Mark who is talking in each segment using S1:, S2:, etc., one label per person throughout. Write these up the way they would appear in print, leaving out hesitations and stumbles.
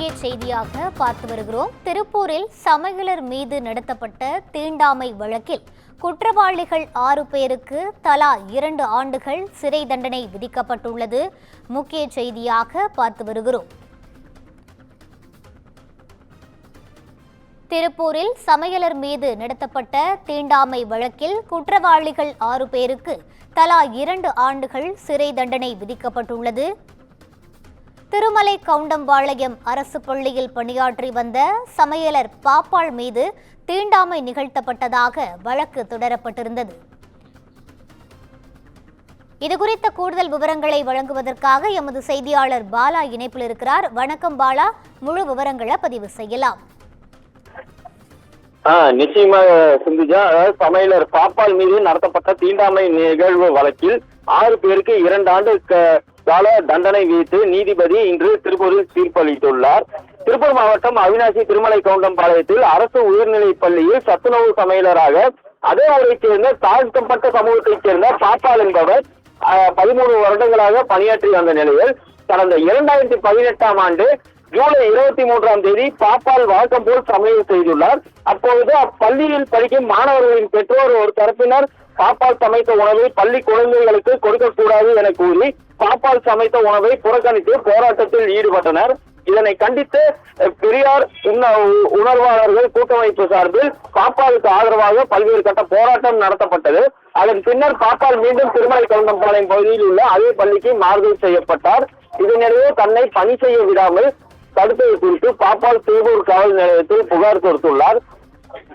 S1: முக்கிய செய்தியாக பார்த்து வருகிறோம். திருப்பூரில் சமையலர் மீது நடத்தப்பட்ட தீண்டாமை வழக்கில் குற்றவாளிகள் 6 பேருக்கு தலா 2 ஆண்டுகள் சிறை தண்டனை விதிக்கப்பட்டுள்ளது. முக்கிய செய்தியாக பார்த்து வருகிறோம். திருப்பூரில் சமையலர் மீது நடத்தப்பட்ட தீண்டாமை வழக்கில் குற்றவாளிகள் 6 பேருக்கு தலா 2 ஆண்டுகள் சிறை தண்டனை விதிக்கப்பட்டுள்ளது. திருமலை கவுண்டம்பாளையம் அரசு பள்ளியில் பணியாற்றி வந்த சமையலர் பாப்பாள் மீது தீண்டாமை நிகழ்த்தப்பட்டதாக வழக்கு தொடரப்பட்டிருந்தது. இதுகுறித்த கூடுதல் விவரங்களை வழங்குவதற்காக எமது செய்தியாளர் பாலா இணைப்பில் இருக்கிறார். வணக்கம் பாலா, முழு விவரங்களை பதிவு செய்யலாம்.
S2: நிச்சயமாக சிந்துஜா, சமையலர் பாப்பாள் மீது நடத்தப்பட்ட தீண்டாமை நிகழ்வு வழக்கில் 6 பேருக்கு 2 ஆண்டு கால தண்டனை விதித்து நீதிபதி இன்று திருப்பூரில் தீர்ப்பளித்துள்ளார். திருப்பூர் மாவட்டம் அவினாசி திருமலை கவுண்டம்பாளையத்தில் அரசு உயர்நிலைப் பள்ளியில் சத்துணவு சமையலராக அதே ஊரைச் சேர்ந்த தாழ்த்தப்பட்ட சமூகத்தைச் சேர்ந்த பாப்பாள் என்பவர் 13 வருடங்களாக பணியாற்றி வந்த நிலையில் கடந்த 2018ஆம் ஆண்டு ஜூலை 23ஆம் தேதி பாப்பாள் வழக்கம் போல் சமையல் செய்துள்ளார். அப்பொழுது அப்பள்ளியில் படிக்கும் மாணவர்களின் பெற்றோர் ஒரு தரப்பினர் பாப்பாள் சமைத்த உணவை பள்ளி குழந்தைகளுக்கு கொடுக்கக்கூடாது என கூறி பாப்பாள் சமைத்த உணவை புறக்கணித்து போராட்டத்தில் ஈடுபட்டனர். இதனை கண்டித்து பெரியார் உணர்வாளர்கள் கூட்டமைப்பு சார்பில் பாப்பாளுக்கு ஆதரவாக பல்வேறு கட்ட போராட்டம் நடத்தப்பட்டது. அதன் பின்னர் பாப்பாள் மீண்டும் திருமலை கவுண்டம்பாளையம் பகுதியில் உள்ள அதே பள்ளிக்கு மாறுதல் செய்யப்பட்டார். இதனிடையே தன்னை பணி செய்ய விடாமல் தடுப்பது குறித்து பாப்பாள் திருப்பூர் காவல் நிலையத்தில் புகார் கொடுத்துள்ளார்.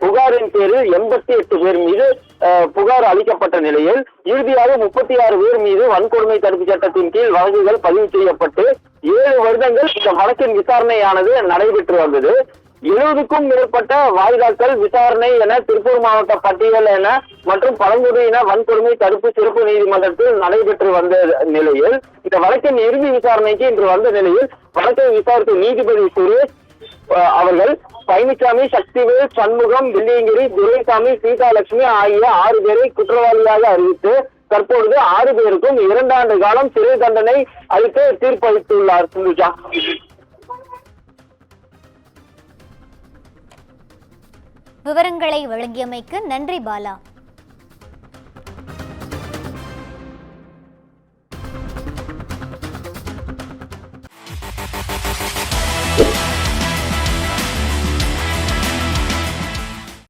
S2: புகாரின் பேரில் 88 பேர் மீது புகார் அளிக்கப்பட்ட நிலையில் இறுதியாக 36 பேர் மீது வன்கொடுமை தடுப்பு சட்டத்தின் கீழ் வழக்குகள் பதிவு செய்யப்பட்டு 7 வருடங்கள் இந்த வழக்கின் விசாரணையானது நடைபெற்று வந்தது. 70க்கும் மேற்பட்ட வாய்தாக்கள் விசாரணை என திருப்பூர் மாவட்ட பட்டியல் என மற்றும் பழங்குடியின வன்கொடுமை தடுப்பு சிறப்பு நீதிமன்றத்தில் நடைபெற்று வந்த நிலையில் இந்த வழக்கின் இறுதி விசாரணைக்கு இன்று வந்த நிலையில் வழக்கை விசாரித்த நீதிபதி சுரேஷ் அவர்கள் பழனிசாமி, சக்திவேல், சண்முகம், வெள்ளியங்கிரி, துரைசாமி, சீதாலட்சுமி ஆகிய 6 பேரை குற்றவாளியாக அறிவித்து தற்பொழுது 6 பேருக்கும் 2 ஆண்டு காலம் சிறை தண்டனை அளித்து தீர்ப்பளித்துள்ளார். சிந்துஜா,
S1: விவரங்களை வழங்கியமைக்கு நன்றி பாலா.